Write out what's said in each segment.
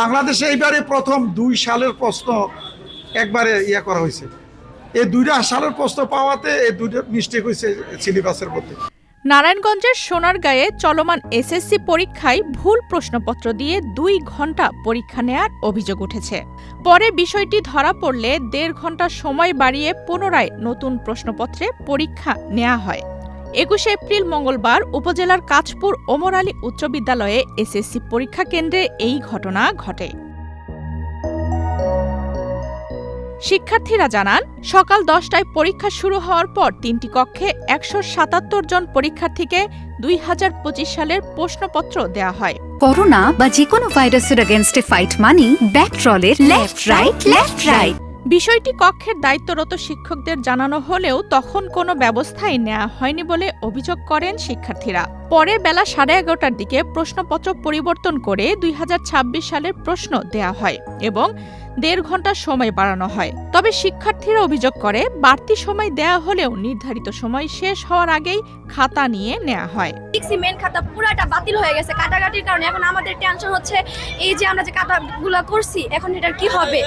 বাংলাদেশে এইবারে প্রথম 2 সালের প্রশ্ন একবারে করা হয়েছে। এই 2 সালের প্রশ্ন পাওয়াতে এই 2টা মিস্টেক হয়েছে সিলেবাসের মধ্যে। নারায়ণগঞ্জের সোনারগাঁয়ে চলমান এসএসসি পরীক্ষায় ভুল প্রশ্নপত্র দিয়ে 2 ঘণ্টা পরীক্ষা নেয়ার অভিযোগ উঠেছে। পরে বিষয়টি ধরা পড়লে 1.5 ঘণ্টা সময় বাড়িয়ে পুনরায় নতুন প্রশ্নপত্রে পরীক্ষা নেওয়া হয়। 21 এপ্রিল মঙ্গলবার উপজেলার কাঁচপুর ওমর আলী উচ্চ বিদ্যালয়ে এসএসসি পরীক্ষা কেন্দ্রে এই ঘটনা ঘটে। শিক্ষার্থীরা জানান, সকাল 10টায় পরীক্ষা শুরু হওয়ার পর 3টি কক্ষে 177 জন পরীক্ষার্থীকে 2025 সালের প্রশ্নপত্র দেয়া হয়। করোনা বা যে কোনো ভাইরাসের এগেইনস্টে ফাইট মানি ব্যাকট্রলের লেফট রাইট। বিষয়টি কক্ষের দায়িত্বরত শিক্ষকদের জানানো হলেও তখন কোনো ব্যবস্থাই নেওয়া হয়নি বলে অভিযোগ করেন শিক্ষার্থীরা। পরে বেলা 11:30টার দিকে প্রশ্নপত্র পরিবর্তন করে 2026 সালের প্রশ্ন দেয়া হয় এবং 1.5 ঘণ্টা সময় বাড়ানো হয়। তবে শিক্ষার্থীরা অভিযোগ করে বাড়তি সময় দেয়া হলেও নির্ধারিত সময় শেষ হওয়ার আগেই খাতা নিয়ে নেওয়া হয়। মেন খাতা পুরাটা বাতিল হয়ে গেছে কাটাকাটির কারণে। এখন আমাদের টেনশন হচ্ছে এই যে আমরা যে খাতাগুলো করছি এখন এটার কি হবে,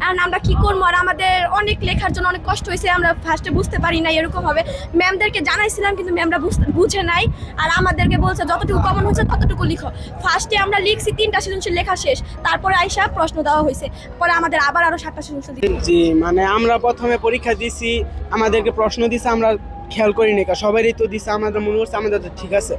এখন আমরা কি করবো। আর আমাদের অনেক লেখার জন্য অনেক কষ্ট হয়েছে, আমরা ফার্স্টে বুঝতে পারি না এরকম হবে। ম্যামদেরকে জানাইছিলাম কিন্তু ম্যামরা বুঝে নাই, আর আমাদেরকে বলছে যতটুকু কমন হচ্ছে ততটুকু লিখো। ফার্স্টে আমরা লিখছি 3টা সৃজনশীল লেখা শেষ, তারপরে আইসা প্রশ্ন দেওয়া হয়েছে, পরে আমাদের আবার আরো 7টা সৃজনশীল দিতে। জি, মানে আমরা প্রথমে পরীক্ষা দিছি, আমাদেরকে প্রশ্ন দিছে, আমরা খেয়াল করিনি, সবারই তো দিছে, আমাদের মনে হচ্ছে আমাদের তো ঠিক আছে।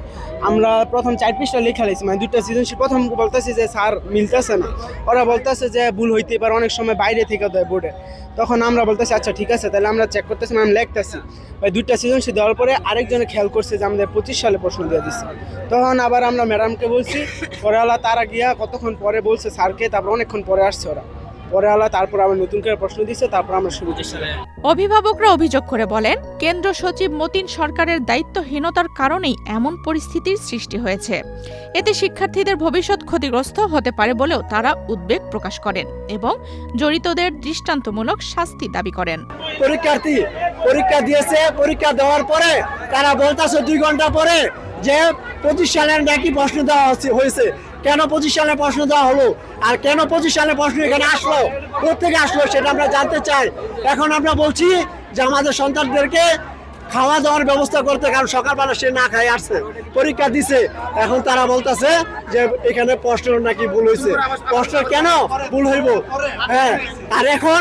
আমরা প্রথম 4 পৃষ্ঠা লেখা লাইছি, মানে 2টা সৃজনশীল। প্রথম বলতেছি যে স্যার মিলতেছে না, ওরা বলতেছে যে ভুল হইতে পারে, অনেক সময় বাইরে থেকে দেয় বোর্ডে। তখন আমরা বলতেছি আচ্ছা ঠিক আছে, তাহলে আমরা চেক করতেছি, আমি লিখতেছি। ভাই 2টা সৃজনশীল দেওয়ার পরে আরেকজনে খেয়াল করছে যে আমাদের 25 সালে প্রশ্ন দিয়ে দিচ্ছে। তখন আবার আমরা ম্যাডামকে বলছি, পরে আলা তারা গিয়া কতক্ষণ পরে বলছে স্যারকে, তারপর অনেকক্ষণ পরে আসছে ওরা, পরে আলা তারপর আবার নতুন করে প্রশ্ন দিচ্ছে, তারপর আমরা শুরু করছি। অভিভাবকরা অভিযোগ করে বলেন, কেন্দ্র সচিব মতিন সরকারের দায়িত্বহীনতার কারণেই এমন পরিস্থিতির সৃষ্টি হয়েছে। এতে শিক্ষার্থীদের ভবিষ্যৎ ক্ষতিগ্রস্ত হতে পারে বলেও তারা উদ্বেগ প্রকাশ করেন এবং জড়িতদের দৃষ্টান্তমূলক শাস্তি দাবি করেন। পরীক্ষার্থী পরীক্ষা দিয়েছে, পরীক্ষা দেওয়ার পরে তারা বলতেছে 2 ঘন্টা পরে যে 25 সালের নাকি প্রশ্ন দেওয়া হয়েছে। কেন 25 সালে প্রশ্ন দেওয়া হলো, আর কেন 25 সালে প্রশ্ন এখানে আসলো, কোথেকে আসলো সেটা আমরা জানতে চাই। এখন আমরা বলছি যে আমাদের সন্তানদেরকে খাওয়া দাওয়ার ব্যবস্থা করতে, কারণ সকালবেলা সে না খাই আসছে, পরীক্ষা দিছে। এখন তারা বলতেছে যে এখানে প্রশ্ন নাকি ভুল হয়েছে। প্রশ্ন কেন ভুল হইব? হ্যাঁ, আর এখন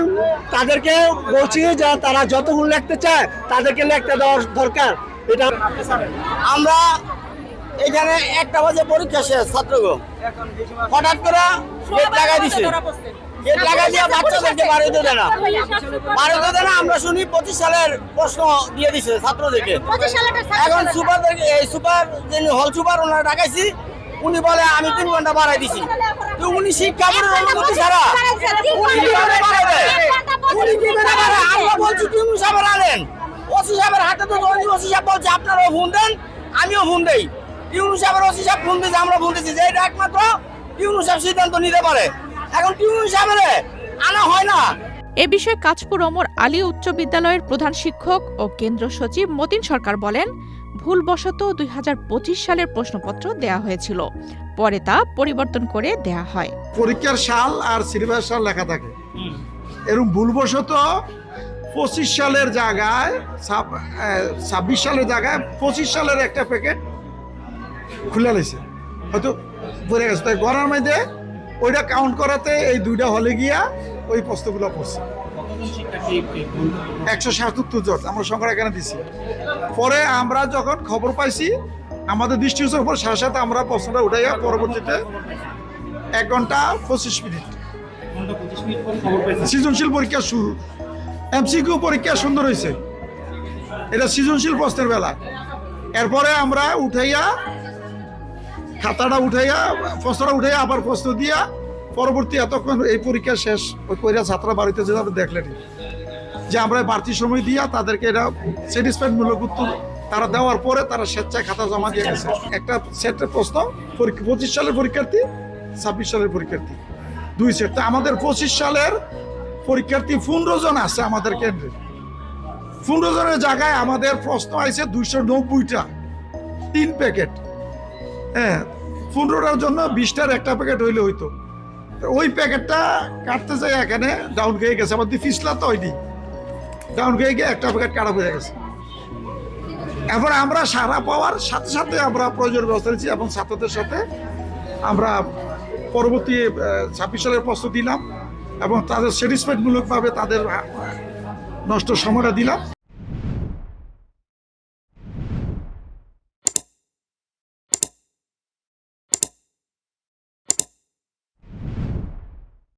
তাদেরকে বলছি যে তারা যতক্ষণ লিখতে চায় তাদেরকে লিখতে দেওয়া দরকার। এটা আমরা এখানে 1টা বাজে পরীক্ষা শেষ, ছাত্রগণ হঠাৎ করে গেট লাগাই দিছে, গেট লাগাই দিয়ে বাচ্চাদেরকে বাড়িতে দেয় না। আমরা শুনি 25 সালের প্রশ্ন দিয়ে দিছে ছাত্রদেরকে। এখন সুপারদেরকে, এই সুপার যিনি হল সুপার ওনারা ডাকাইছি, উনি বলে আমি 3 ঘন্টা বাড়াই দিছি। তো উনি শিক্ষা বোর্ডের অনুমতি ছাড়া উনি কিভাবে বাড়াবে? উনি কিভাবে বাড়ায়? আমরা বলছি টিউনু সাহেবের আনেন, ওসি সাহেবের হাতে তো ধরে, ওসি সাহেব বলছে আপনারাও ফোন দেন, আমিও ফোন দেই। টিউনু সাহেবের ওসি সাহেব ফোন দিয়েছে, আমরা ফোন দিয়েছি, যে এটা একমাত্র টিউনু সাহেব সিদ্ধান্ত নিতে পারে। এখন টিউনু সাহেবের আনা হয় না। এ বিষয়ে কাঁচপুর ওমর আলী উচ্চ বিদ্যালয়ের প্রধান শিক্ষক ও কেন্দ্র সচিব মতিন সরকার বলেন, ভুলবশত 2025 সালের প্রশ্নপত্র দেয়া হয়েছিল, পরে তা পরিবর্তন করে দেয়া হয়। পরীক্ষার সাল আর সিলেবাস সাল লেখা থাকে, এরকম ভুলবশত 25 সালের জায়গায় 26 সালের জায়গায় 25 সালের একটা প্যাকেট খুলে নিয়েছে, হয়তো পড়ে গেছে। তাই গড়ার মধ্যে ওইটা কাউন্ট করাতে এই 2টা হলে গিয়া ওই প্রশ্নগুলো পড়ছে। 177 জন আমরা সংখ্যা এখানে দিছি। পরে আমরা যখন খবর পাইছি, আমাদের দৃষ্টি হচ্ছে পর সাথে সাথে আমরা প্রশ্নটা উঠাইয়া পরবর্তীতে 1 ঘন্টা 25 মিনিট সৃজনশীল পরীক্ষা শুরু। এমসিকিউ পরীক্ষা সুন্দর হয়েছে, এটা সৃজনশীল প্রশ্নের বেলা। এরপরে আমরা উঠাইয়া খাতাটা উঠাইয়া প্রশ্নটা উঠাইয়া আবার প্রশ্ন দিয়া পরবর্তী এতক্ষণ এই পরীক্ষা শেষ ওই কইরা ছাত্ররা বাড়িতে যেতে আপনি দেখলেন যে আমরা বাড়তি সময় দিয়া তাদেরকে এটা স্যাটিসফাইড মূলক উত্তর তারা দেওয়ার পরে তারা স্বেচ্ছায় খাতা জমা দিয়ে গেছে। একটা সেটের প্রশ্ন 25 সালের পরীক্ষার্থী, 26 সালের পরীক্ষার্থী, 2 সেট। আমাদের 25 সালের পরীক্ষার্থী 15 জন আছে আমাদের কেন্দ্রে। 15 জনের জায়গায় আমাদের প্রশ্ন আইছে 290টা, 3 প্যাকেট। হ্যাঁ, 15টার জন্য 20টার একটা প্যাকেট হইলে হইতো। ওই প্যাকেটটা কাটতে যাই এখানে ডাউন খেয়ে গেছে, আমার দিয়ে ফিসলা তো হয়নি, ডাউন খেয়ে গিয়ে একটা প্যাকেট কাটা হয়ে গেছে। এরপর আমরা সারা পাওয়ার সাথে সাথে আমরা প্রয়োজনীয় ব্যবস্থা নিচ্ছি এবং ছাত্রদের সাথে আমরা পরবর্তী 26 সালের প্রস্তুতি দিলাম এবং তাদের স্যাটিসফাইডমূলকভাবে তাদের নষ্ট সময়টা দিলাম।